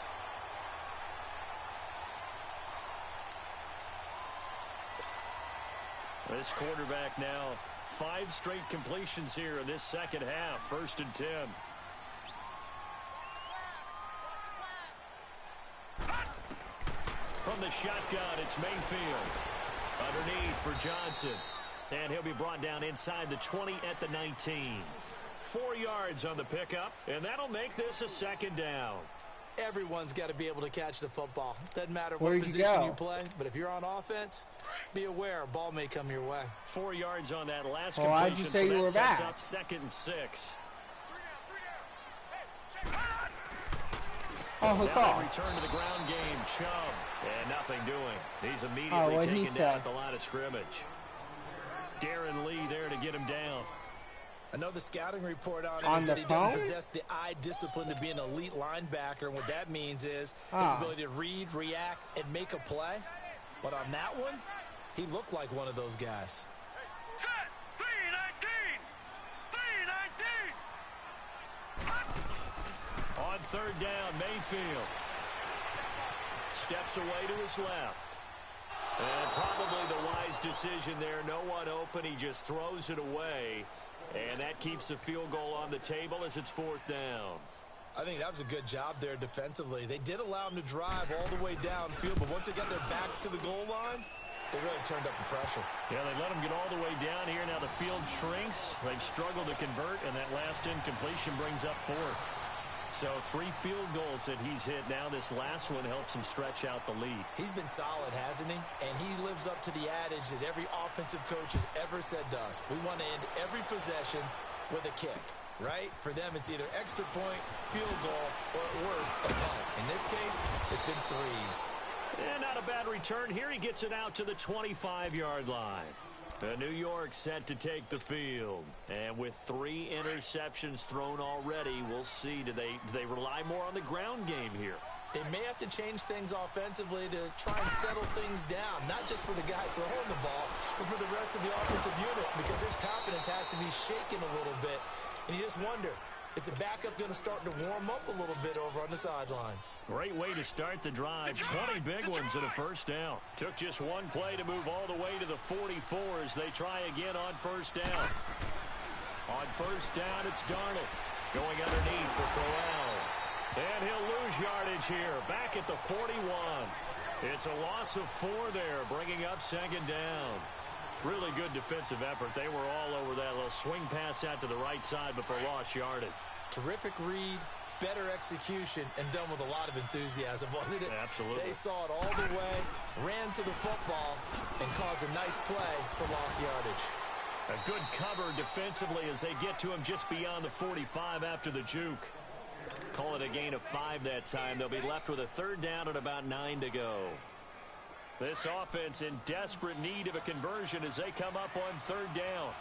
This quarterback now, 5 straight completions here in this second half. 1st and 10. the shotgun, it's Mayfield. Underneath for Johnson. And he'll be brought down inside the 20 at the 19. 4 yards on the pickup, and that'll make this a second down. Everyone's got to be able to catch the football. Doesn't matter what position you play, but if you're on offense, be aware a ball may come your way. 4 yards on that last completion. Why'd you say you were back? Up 2nd and 6. Oh, who called? Return to the ground game, Chubb. And nothing doing. He's immediately taken down at the line of scrimmage. Darren Lee there to get him down. I know the scouting report on him is that he doesn't possess the eye discipline to be an elite linebacker. And what that means is his ability to read, react, and make a play. But on that one, he looked like one of those guys. Set! 3-19! On 3rd down, Mayfield steps away to his left. And probably the wise decision there. No one open. He just throws it away. And that keeps the field goal on the table as it's 4th down. I think that was a good job there defensively. They did allow him to drive all the way downfield, but once they got their backs to the goal line, they really turned up the pressure. Yeah, they let him get all the way down here. Now the field shrinks. They've struggled to convert, and that last incompletion brings up 4th. So 3 field goals that he's hit. Now this last one helps him stretch out the lead. He's been solid, hasn't he? And he lives up to the adage that every offensive coach has ever said to us. We want to end every possession with a kick, right? For them, it's either extra point, field goal, or at worst, a punt. In this case, it's been 3s. And not a bad return here. He gets it out to the 25-yard line. New York set to take the field. And with 3 interceptions thrown already, we'll see. Do they rely more on the ground game here? They may have to change things offensively to try and settle things down, not just for the guy throwing the ball, but for the rest of the offensive unit, because his confidence has to be shaken a little bit. And you just wonder, is the backup going to start to warm up a little bit over on the sideline? Great way to start the drive. 20 big ones and a 1st down. Took just 1 play to move all the way to the 44 as they try again on 1st down. On 1st down, it's Darnold going underneath for Corral. And he'll lose yardage here. Back at the 41. It's a loss of 4 there, bringing up 2nd down. Really good defensive effort. They were all over that little swing pass out to the right side, but for lost yardage. Terrific read, better execution, and done with a lot of enthusiasm, wasn't it? Absolutely. They saw it all the way, ran to the football, and caused a nice play for lost yardage. A good cover defensively as they get to him just beyond the 45 after the juke. Call it a gain of 5 that time. They'll be left with a 3rd down and about 9 to go. This offense in desperate need of a conversion as they come up on 3rd down.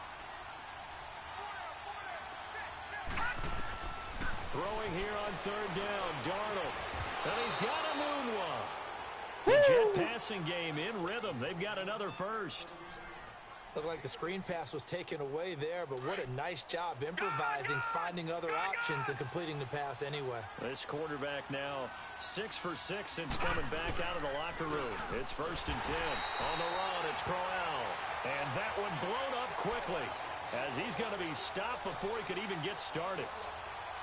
Throwing here on 3rd down, Darnold. And he's got a moonwalk. The jet passing game in rhythm. They've got another 1st. Looked like the screen pass was taken away there, but what a nice job improvising, finding other options, and completing the pass anyway. This quarterback now 6 for 6 since coming back out of the locker room. It's 1st and 10. On the run, it's Corral. And that one blown up quickly as he's going to be stopped before he could even get started.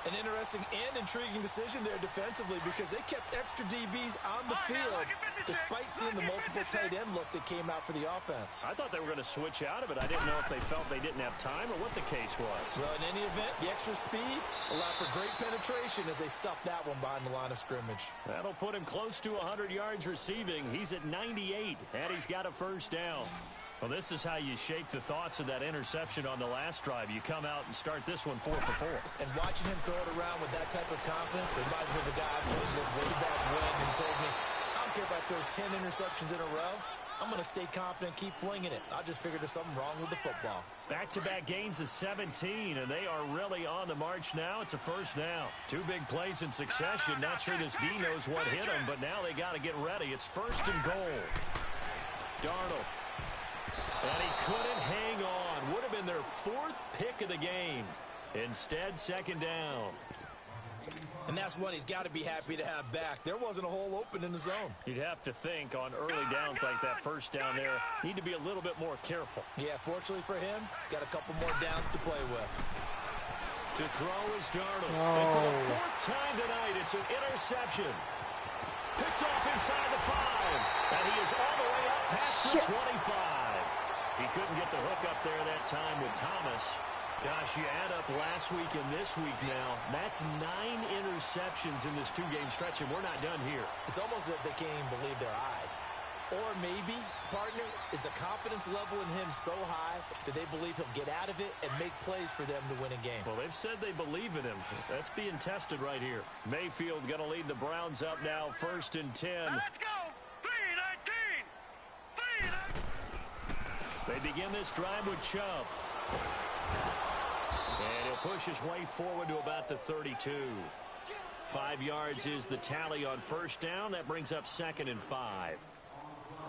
An interesting and intriguing decision there defensively because they kept extra DBs on the field despite seeing the multiple tight end look that came out for the offense. I thought they were going to switch out of it. I didn't know if they felt they didn't have time or what the case was. Well, in any event, the extra speed allowed for great penetration as they stuffed that one behind the line of scrimmage. That'll put him close to 100 yards receiving. He's at 98, and he's got a 1st down. Well, this is how you shake the thoughts of that interception on the last drive. You come out and start this one 4 for 4. And watching him throw it around with that type of confidence reminds me of a guy I played with way back when and told me, I don't care if I throw 10 interceptions in a row. I'm going to stay confident, keep flinging it. I just figured there's something wrong with the football. Back-to-back gains of 17, and they are really on the march now. It's a 1st down. 2 big plays in succession. Not sure this D knows what hit him, but now they got to get ready. It's 1st and goal. Darnold. And he couldn't hang on. Would have been their 4th pick of the game. Instead, 2nd down. And that's one he's got to be happy to have back. There wasn't a hole open in the zone. You'd have to think on early downs like that 1st down there, need to be a little bit more careful. Yeah, fortunately for him, got a couple more downs to play with. To throw is Darnold. And for the 4th time tonight, it's an interception. Picked off inside the 5. And he is all the way up past the 25. He couldn't get the hook up there that time with Thomas. Gosh, you add up last week and this week now. That's 9 interceptions in this 2-game stretch, and we're not done here. It's almost as if they can't even believe their eyes. Or maybe, partner, is the confidence level in him so high that they believe he'll get out of it and make plays for them to win a game. Well, they've said they believe in him. That's being tested right here. Mayfield going to lead the Browns up now, 1st and 10. Let's go! 3-19! They begin this drive with Chubb. And he'll push his way forward to about the 32. 5 yards is the tally on 1st down. That brings up 2nd and 5.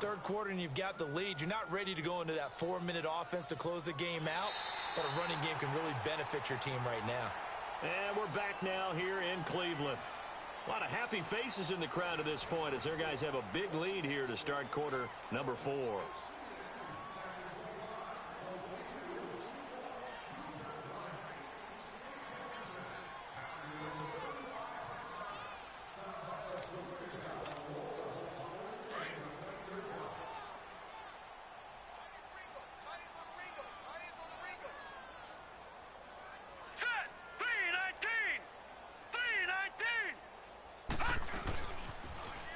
Third quarter and you've got the lead. You're not ready to go into that 4-minute offense to close the game out, but a running game can really benefit your team right now. And we're back now here in Cleveland. A lot of happy faces in the crowd at this point as their guys have a big lead here to start quarter number 4.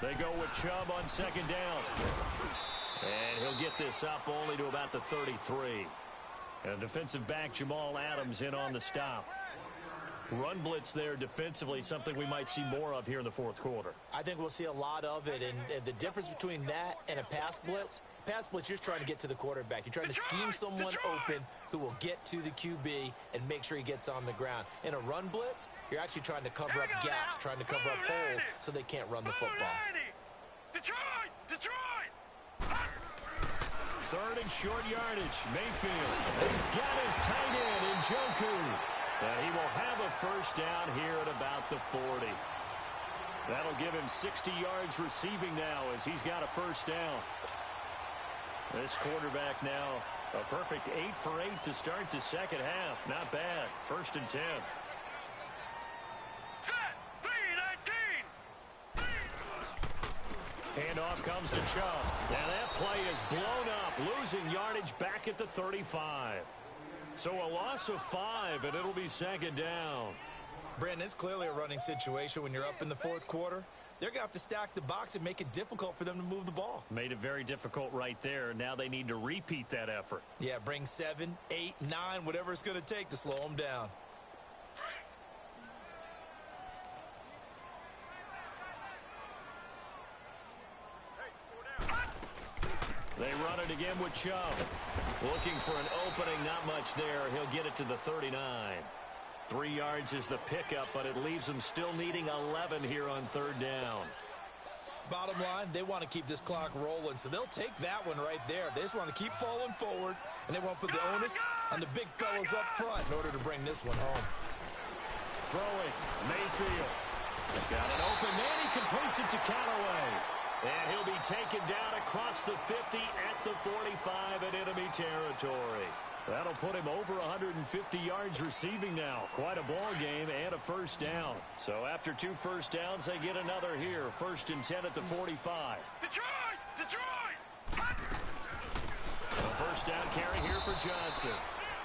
They go with Chubb on 2nd down. And he'll get this up only to about the 33. And defensive back Jamal Adams in on the stop. Run blitz there defensively, something we might see more of here in the 4th quarter. I think we'll see a lot of it, and the difference between that and a pass blitz, you're just trying to get to the quarterback. You're trying to scheme someone open who will get to the QB and make sure he gets on the ground. In a run blitz, you're actually trying to cover up gaps, trying to cover up holes so they can't run the football. Detroit! 3rd and short yardage. Mayfield. He's got his tight end in Joku. And he will have a 1st down here at about the 40. That'll give him 60 yards receiving now as he's got a 1st down. This quarterback now a perfect 8 for 8 to start the 2nd half. Not bad. 1st and 10. Set! 3-19! Handoff comes to Chubb. And that play is blown up, losing yardage back at the 35. So a loss of 5, and it'll be 2nd down. Brandon, it's clearly a running situation when you're up in the 4th quarter. They're going to have to stack the box and make it difficult for them to move the ball. Made it very difficult right there. Now they need to repeat that effort. Yeah, bring 7, 8, 9, whatever it's going to take to slow them down. They run it again with Chubb. Looking for an opening, not much there. He'll get it to the 39. 3 yards is the pickup, but it leaves them still needing 11 here on 3rd down. Bottom line, they want to keep this clock rolling, so they'll take that one right there. They just want to keep falling forward, and they want to put the onus on the big fellas up front in order to bring this one home. Throwing, Mayfield. Got an open man. He completes it to Callaway. And he'll be taken down across the 50 at the 45 in enemy territory. That'll put him over 150 yards receiving now. Quite a ball game and a 1st down. So after 2 1st downs, they get another here. 1st and 10 at the 45. Detroit! A 1st down carry here for Johnson.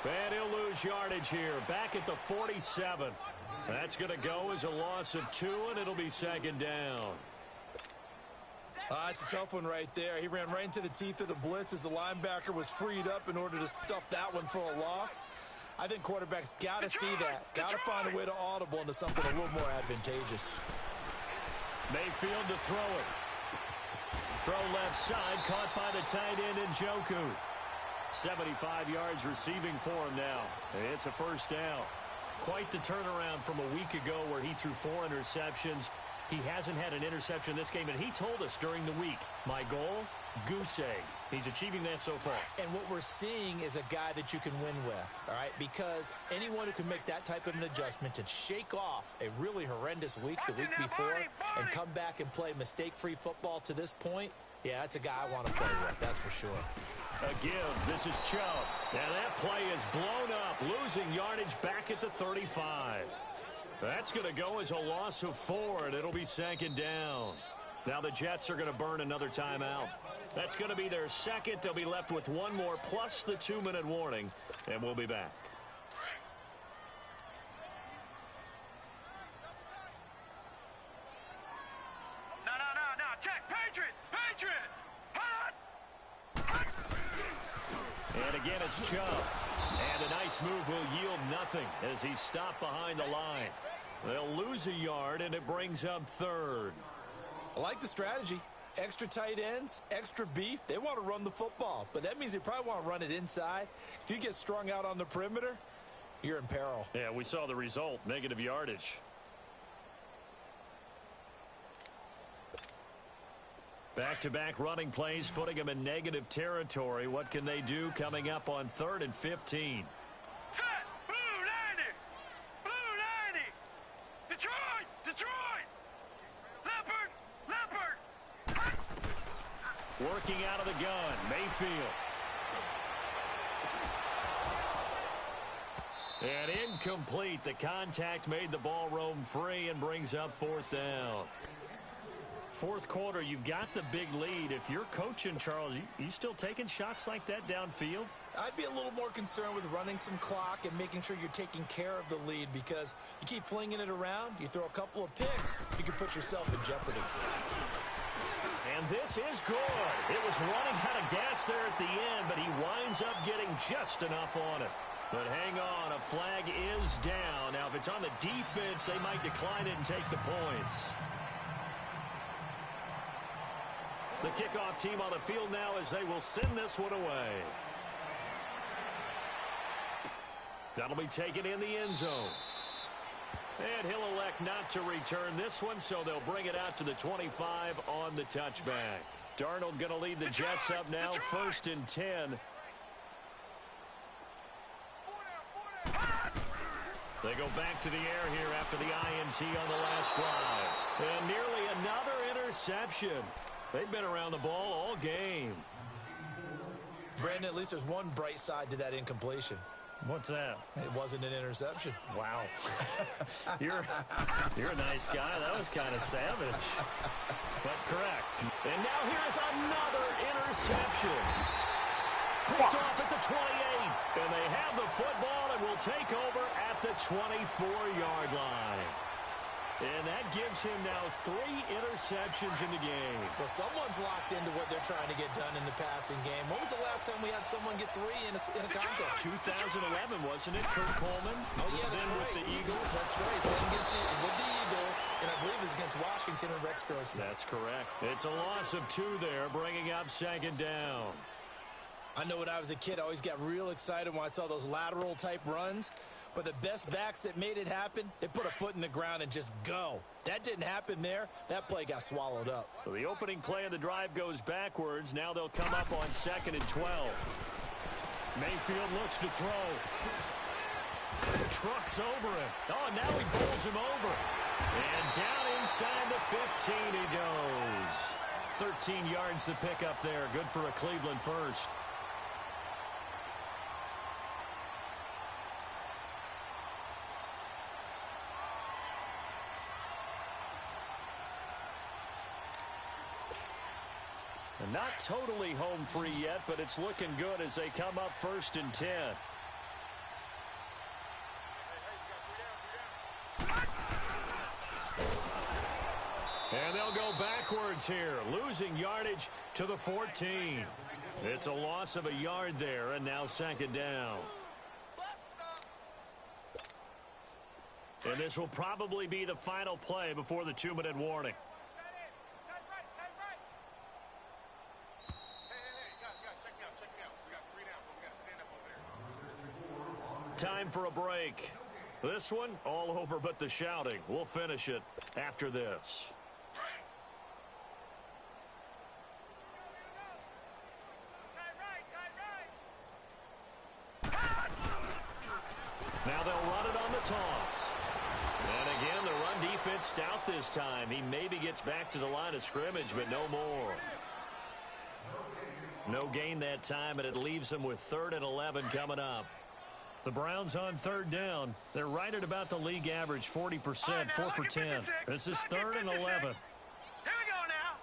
And he'll lose yardage here. Back at the 47. That's going to go as a loss of 2, and it'll be 2nd down. It's a tough one right there. He ran right into the teeth of the blitz as the linebacker was freed up in order to stuff that one for a loss. I think quarterbacks got to see that. Got to find a way to audible into something a little more advantageous. Mayfield to throw it. Throw left side, caught by the tight end in Joku. 75 yards receiving for him now. It's a 1st down. Quite the turnaround from a week ago where he threw 4 interceptions. He hasn't had an interception this game, and he told us during the week, my goal, goose egg. He's achieving that so far. And what we're seeing is a guy that you can win with, all right? Because anyone who can make that type of an adjustment and shake off a really horrendous week the week before and come back and play mistake-free football to this point, yeah, that's a guy I want to play with, that's for sure. A give. This is Chubb. And that play is blown up, losing yardage back at the 35. That's going to go as a loss of 4, and it'll be 2nd down. Now the Jets are going to burn another timeout. That's going to be their second. They'll be left with one more plus the 2-minute warning, and we'll be back. No. Check. Patriot. And again, it's Chubb. And a nice move will yield nothing as he's stopped behind the line. They'll lose a yard, and it brings up third. I like the strategy. Extra tight ends, extra beef. They want to run the football, but that means they probably want to run it inside. If you get strung out on the perimeter, you're in peril. Yeah, we saw the result, negative yardage. Back-to-back running plays, putting them in negative territory. What can they do coming up on 3rd and 15? Set. Blue 90. Detroit. Leopard. Working out of the gun, Mayfield. And incomplete. The contact made the ball roam free and brings up 4th down. Fourth quarter, you've got the big lead. If you're coaching, Charles, you still taking shots like that downfield? I'd be a little more concerned with running some clock and making sure you're taking care of the lead, because you keep flinging it around, you throw a couple of picks, you can put yourself in jeopardy. And this is good. It was running out of gas there at the end, but he winds up getting just enough on it. But hang on, a flag is down. Now, if it's on the defense, they might decline it and take the points. The kickoff team on the field now as they will send this one away. That'll be taken in the end zone. And he'll elect not to return this one, so they'll bring it out to the 25 on the touchback. Darnold going to lead the Jets up now, 1st and 10. They go back to the air here after the INT on the last drive. And nearly another interception. They've been around the ball all game. Brandon, at least there's one bright side to that incompletion. What's that? It wasn't an interception. Wow. You're a nice guy. That was kind of savage. But correct. And now here's another interception. Picked off at the 28. And they have the football and will take over at the 24-yard line. And that gives him now 3 interceptions in the game. Well, someone's locked into what they're trying to get done in the passing game. When was the last time we had someone get 3 in a contest? 2011, wasn't it? Kurt Coleman. Oh, yeah, that's then right. with the Eagles. That's right. So with the Eagles, and I believe it's against Washington and Rex Grossman. That's correct. It's a loss of 2 there, bringing up 2nd down. I know when I was a kid, I always got real excited when I saw those lateral-type runs. But the best backs that made it happen, they put a foot in the ground and just go. That didn't happen there. That play got swallowed up. So the opening play of the drive goes backwards. Now they'll come up on 2nd and 12. Mayfield looks to throw. Trucks over him. Oh, and now he bowls him over. And down inside the 15 he goes. 13 yards to pick up there. Good for a Cleveland first. And not totally home free yet, but it's looking good as they come up 1st and 10. And they'll go backwards here, losing yardage to the 14. It's a loss of a yard there, and now 2nd down. And this will probably be the final play before the 2-minute warning. Time for a break. This one, all over but the shouting. We'll finish it after this. Now they'll run it on the toss. And again, the run defense stout this time. He maybe gets back to the line of scrimmage, but no more. No gain that time, and it leaves them with 3rd and 11 coming up. The Browns on 3rd down. They're right at about the league average, 40%, 4 for 10. This is 3rd and 11. Here we go now.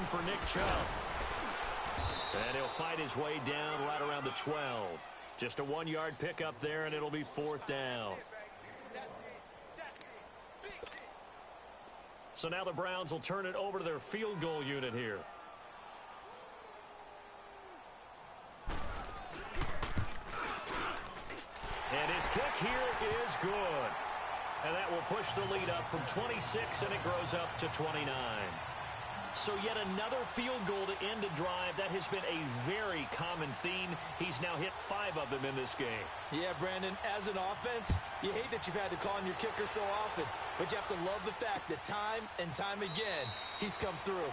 one for Nick Chubb. And he'll fight his way down right around the 12. Just a 1-yard pickup there, and it'll be 4th down. So now the Browns will turn it over to their field goal unit here. And his kick here is good. And that will push the lead up from 26, and it grows up to 29. So yet another field goal to end a drive. That has been a very common theme. He's now hit 5 of them in this game. Yeah, Brandon, as an offense, you hate that you've had to call on your kicker so often, but you have to love the fact that time and time again, he's come through.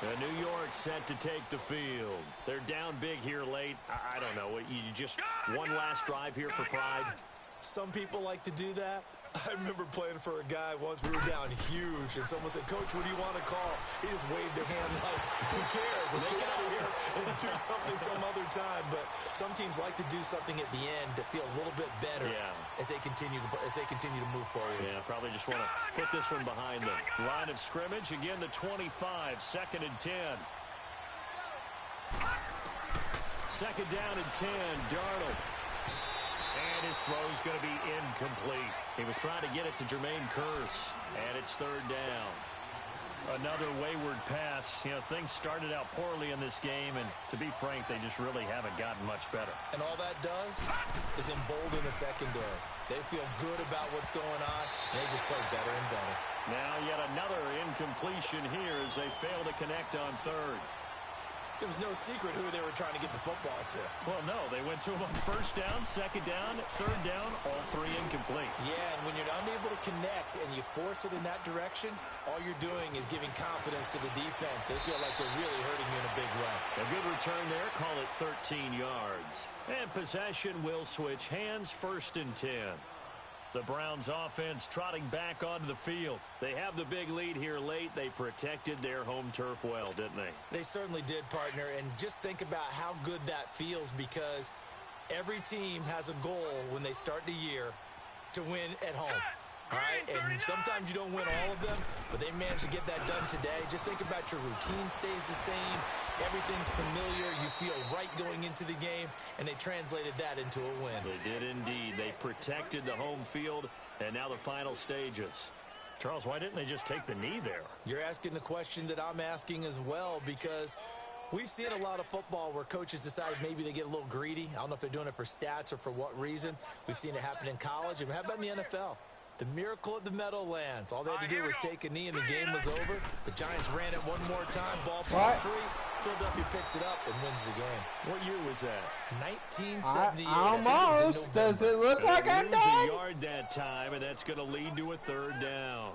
New York set to take the field. They're down big here late. I don't know. You just one last drive here for pride? Some people like to do that. I remember playing for a guy once. We were down huge, and someone said, "Coach, what do you want to call?" He just waved a hand like, "Who cares? Let's get out of here and do something some other time." But some teams like to do something at the end to feel a little bit better as they continue to move forward. Yeah, probably just want to put this one behind them. Line of scrimmage again. The 25, 2nd and 10. 2nd down and 10. Darnold. And his throw's going to be incomplete. He was trying to get it to Jermaine Kearse, and it's 3rd down. Another wayward pass. You know, things started out poorly in this game, and to be frank, they just really haven't gotten much better. And all that does is embolden the secondary. They feel good about what's going on, and they just play better and better. Now yet another incompletion here as they fail to connect on 3rd. There was no secret who they were trying to get the football to. Well, no. They went to him on 1st down, 2nd down, 3rd down, all 3 incomplete. Yeah, and when you're unable to connect and you force it in that direction, all you're doing is giving confidence to the defense. They feel like they're really hurting you in a big way. A good return there. Call it 13 yards. And possession will switch hands. 1st and 10. The Browns offense trotting back onto the field. They have the big lead here late. They protected their home turf well, didn't they? They certainly did, partner. And just think about how good that feels, because every team has a goal when they start the year to win at home. All right, and sometimes you don't win all of them, but they managed to get that done today. Just think about your routine stays the same. Everything's familiar. You feel right going into the game, and they translated that into a win. They did indeed. They protected the home field, and now the final stages. Charles, why didn't they just take the knee there? You're asking the question that I'm asking as well, because we've seen a lot of football where coaches decide maybe they get a little greedy. I don't know if they're doing it for stats or for what reason. We've seen it happen in college. And how about in the NFL? The miracle of the Meadowlands. All they had to do was take a knee and the game was over. The Giants ran it one more time. Ball played free. Philadelphia picks it up and wins the game. What year was that? 1978. Almost. Does it look like I'm done? A yard that time, and that's going to lead to a 3rd down.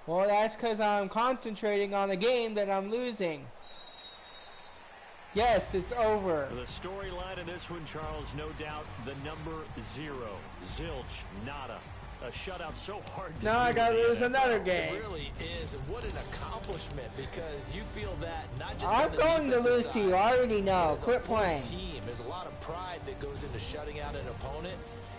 Well, that's because I'm concentrating on a game that I'm losing. Yes, it's over. The storyline of this one, Charles, no doubt the number 0. Zilch, nada. A shutout so hard to do. Now I gotta lose another game. It really is, and what an accomplishment, because you feel that not just I'm on the going to lose to you. I already know. Quit playing. Team, there's a lot of pride that goes into shutting out an opponent.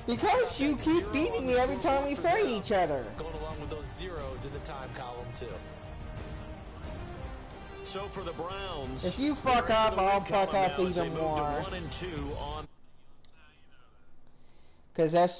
Because you keep beating me every time we play each other. Going along with those zeros in the time column too. So for the Browns, if you fuck up, I'll fuck up even more. 1 and 2 on. Because that's